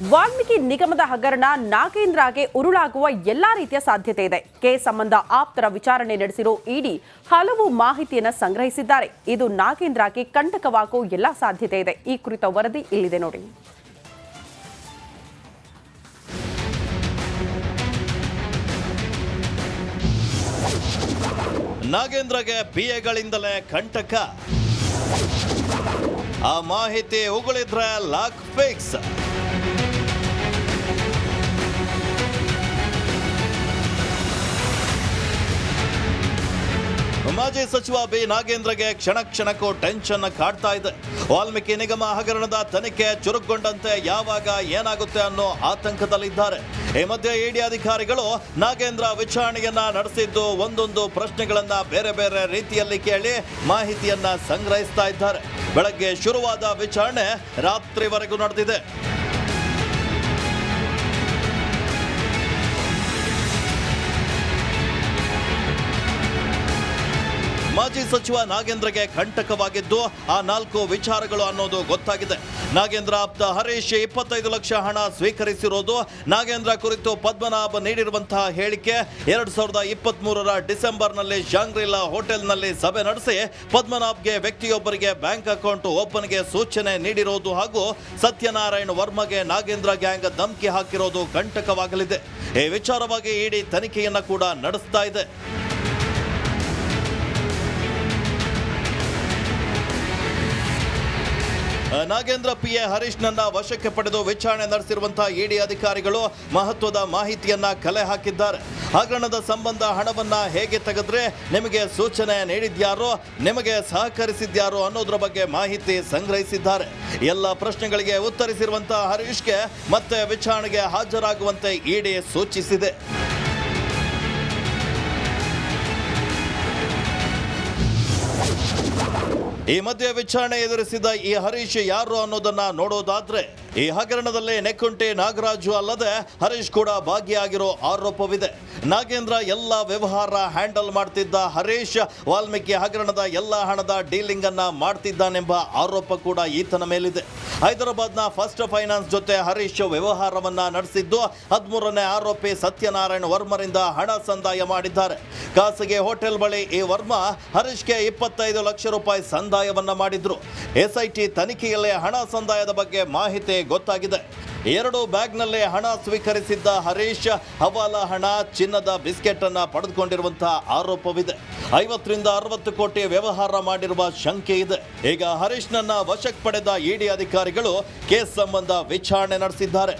ವಾಲ್ಮೀಕಿ ನಿಗಮದ ಹಗರಣ ನಾಗೇಂದ್ರಗೆ ಉರುಳಾಗುವ ಎಲ್ಲಾ ರೀತಿಯ ಸಾಧ್ಯತೆ ಇದೆ. ಕೇಸ್ ಸಂಬಂಧ ಆಪ್ತರ ವಿಚಾರಣೆ ನಡೆಸಿರೋ ಇಡಿ ಹಲವು ಮಾಹಿತಿಯನ್ನು ಸಂಗ್ರಹಿಸಿದ್ದಾರೆ. ಇದು ನಾಗೇಂದ್ರಗೆ ಕಂಟಕವಾಗುವ ಎಲ್ಲಾ ಸಾಧ್ಯತೆ ಇದೆ. ಈ ಕುರಿತ ವರದಿ ಇಲ್ಲಿದೆ ನೋಡಿ. ನಾಗೇಂದ್ರಗೆ ಪಿಎಗಳಿಂದಲೇ ಕಂಟಕ. ಆ ಮಾಹಿತಿ ಉಗುಳಿದ್ರೆ ಲಾಕ್ ಫಿಕ್ಸ್. ಮಾಜಿ ಸಚಿವ ಬಿ ನಾಗೇಂದ್ರಗೆ ಕ್ಷಣ ಕ್ಷಣಕ್ಕೂ ಟೆನ್ಷನ್ ಕಾಡ್ತಾ ಇದೆ. ವಾಲ್ಮೀಕಿ ನಿಗಮ ಹಗರಣದ ತನಿಖೆ ಚುರುಕುಗೊಂಡಂತೆ ಯಾವಾಗ ಏನಾಗುತ್ತೆ ಅನ್ನೋ ಆತಂಕದಲ್ಲಿದ್ದಾರೆ. ಈ ಮಧ್ಯೆ ಇಡಿ ಅಧಿಕಾರಿಗಳು ನಾಗೇಂದ್ರ ವಿಚಾರಣೆಯನ್ನ ನಡೆಸಿದ್ದು ಒಂದೊಂದು ಪ್ರಶ್ನೆಗಳನ್ನ ಬೇರೆ ಬೇರೆ ರೀತಿಯಲ್ಲಿ ಕೇಳಿ ಮಾಹಿತಿಯನ್ನ ಸಂಗ್ರಹಿಸ್ತಾ ಇದ್ದಾರೆ. ಬೆಳಗ್ಗೆ ಶುರುವಾದ ವಿಚಾರಣೆ ರಾತ್ರಿವರೆಗೂ ನಡೆದಿದೆ. ಮಾಜಿ ಸಚಿವ ನಾಗೇಂದ್ರಗೆ ಕಂಟಕವಾಗಿದ್ದು ಆ 4 ವಿಚಾರಗಳು ಅನ್ನೋದು ಗೊತ್ತಾಗಿದೆ. ನಾಗೇಂದ್ರ ಆಪ್ತ ಹರೀಶ್ 25 ಲಕ್ಷ ಹಣ ಸ್ವೀಕರಿಸಿರೋದು, ನಾಗೇಂದ್ರ ಕುರಿತು ಪದ್ಮನಾಭ್ ನೀಡಿರುವಂತಹ ಹೇಳಿಕೆ, 2023ರ ಡಿಸೆಂಬರ್ನಲ್ಲಿ ಶಾಂಗ್ರಿಲಾ ಹೋಟೆಲ್ನಲ್ಲಿ ಸಭೆ ನಡೆಸಿ ಪದ್ಮನಾಭ್ಗೆ ವ್ಯಕ್ತಿಯೊಬ್ಬರಿಗೆ ಬ್ಯಾಂಕ್ ಅಕೌಂಟ್ ಓಪನ್ಗೆ ಸೂಚನೆ ನೀಡಿರೋದು ಹಾಗೂ ಸತ್ಯನಾರಾಯಣ ವರ್ಮಗೆ ನಾಗೇಂದ್ರ ಗ್ಯಾಂಗ್ ಧಮಕಿ ಹಾಕಿರೋದು ಕಂಟಕವಾಗಲಿದೆ. ಈ ವಿಚಾರವಾಗಿ ಇಡಿ ತನಿಖೆಯನ್ನ ಕೂಡ ನಡೆಸ್ತಾ ಇದೆ. ನಾಗೇಂದ್ರ ಪಿಎ ಹರೀಶ್ನನ್ನ ವಶಕ್ಕೆ ಪಡೆದು ವಿಚಾರಣೆ ನಡೆಸಿರುವಂತಹ ಇಡಿ ಅಧಿಕಾರಿಗಳು ಮಹತ್ವದ ಮಾಹಿತಿಯನ್ನ ಕಲೆ ಹಾಕಿದ್ದಾರೆ. ಹಗರಣದ ಸಂಬಂಧ ಹಣವನ್ನ ಹೇಗೆ ತೆಗೆದ್ರೆ, ನಿಮಗೆ ಸೂಚನೆ ನೀಡಿದ್ಯಾರೋ, ನಿಮಗೆ ಸಹಕರಿಸಿದ್ಯಾರೋ ಅನ್ನೋದ್ರ ಬಗ್ಗೆ ಮಾಹಿತಿ ಸಂಗ್ರಹಿಸಿದ್ದಾರೆ. ಎಲ್ಲ ಪ್ರಶ್ನೆಗಳಿಗೆ ಉತ್ತರಿಸಿರುವಂತಹ ಹರೀಶ್ಗೆ ಮತ್ತೆ ವಿಚಾರಣೆಗೆ ಹಾಜರಾಗುವಂತೆ ಇಡಿ ಸೂಚಿಸಿದೆ. ಈ ಮಧ್ಯೆ ವಿಚಾರಣೆ ಎದುರಿಸಿದ ಈ ಹರೀಶ್ ಯಾರು ಅನ್ನೋದನ್ನ ನೋಡೋದಾದ್ರೆ, ಈ ಹಗರಣದಲ್ಲಿ ನೆಕ್ಕುಂಟೆ ನಾಗರಾಜು ಅಲ್ಲದೆ ಹರೀಶ್ ಕೂಡ ಭಾಗಿಯಾಗಿರೋ ಆರೋಪವಿದೆ. ನಾಗೇಂದ್ರ ಎಲ್ಲ ವ್ಯವಹಾರ ಹ್ಯಾಂಡಲ್ ಮಾಡ್ತಿದ್ದ ಹರೀಶ್ ವಾಲ್ಮೀಕಿ ಹಗರಣದ ಎಲ್ಲ ಹಣದ ಡೀಲಿಂಗ್ ಅನ್ನ ಮಾಡ್ತಿದ್ದಾನೆಂಬ ಆರೋಪ ಕೂಡ ಈತನ ಮೇಲಿದೆ. ಹೈದರಾಬಾದ್ನ ಫಸ್ಟ್ ಫೈನಾನ್ಸ್ ಜೊತೆ ಹರೀಶ್ ವ್ಯವಹಾರವನ್ನ ನಡೆಸಿದ್ದು, 13ನೇ ಆರೋಪಿ ಸತ್ಯನಾರಾಯಣ ವರ್ಮರಿಂದ ಹಣ ಸಂದಾಯ ಮಾಡಿದ್ದಾರೆ. ಖಾಸಗಿ ಹೋಟೆಲ್ ಬಳಿ ಈ ವರ್ಮಾ ಹರೀಶ್ಗೆ 25 ಲಕ್ಷ ರೂಪಾಯಿ ಸಂದಾಯವನ್ನ ಮಾಡಿದ್ರು. ಎಸ್ಐಟಿ ತನಿಖೆಯಲ್ಲೇ ಹಣ ಸಂದಾಯದ ಬಗ್ಗೆ ಮಾಹಿತಿ ಗೊತ್ತಾಗಿದೆ. 2 ಬ್ಯಾಗ್ನಲ್ಲಿ ಹಣ ಸ್ವೀಕರಿಸಿದ್ದ ಹರೀಶ್ ಹವಾಲಾ ಹಣ, ಚಿನ್ನದ ಬಿಸ್ಕೆಟ್ ಅನ್ನ ಪಡೆದುಕೊಂಡಿರುವಂತಹ ಆರೋಪವಿದೆ. 50ರಿಂದ 60 ಕೋಟಿ ವ್ಯವಹಾರ ಮಾಡಿರುವ ಶಂಕೆ ಇದೆ. ಈಗ ಹರೀಶ್ನನ್ನ ವಶಕ್ಕೆ ಪಡೆದ ಇಡಿ ಅಧಿಕಾರಿಗಳು ಕೇಸ್ ಸಂಬಂಧ ವಿಚಾರಣೆ ನಡೆಸಿದ್ದಾರೆ.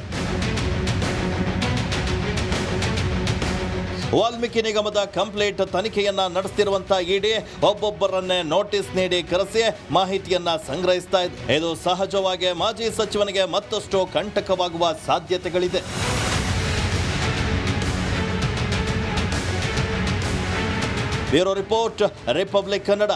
ವಾಲ್ಮೀಕಿ ನಿಗಮದ ಕಂಪ್ಲೀಟ್ ತನಿಖೆಯನ್ನ ನಡೆಸುತ್ತಿರುವಂತಹ ಇಡಿ ಒಬ್ಬೊಬ್ಬರನ್ನೇ ನೋಟಿಸ್ ನೀಡಿ ಕರೆಸಿ ಮಾಹಿತಿಯನ್ನ ಸಂಗ್ರಹಿಸ್ತಾ ಇದೆ. ಇದು ಸಹಜವಾಗಿ ಮಾಜಿ ಸಚಿವನಿಗೆ ಮತ್ತಷ್ಟು ಕಂಟಕವಾಗುವ ಸಾಧ್ಯತೆಗಳಿದೆ. Bureau report, Republic Kannada.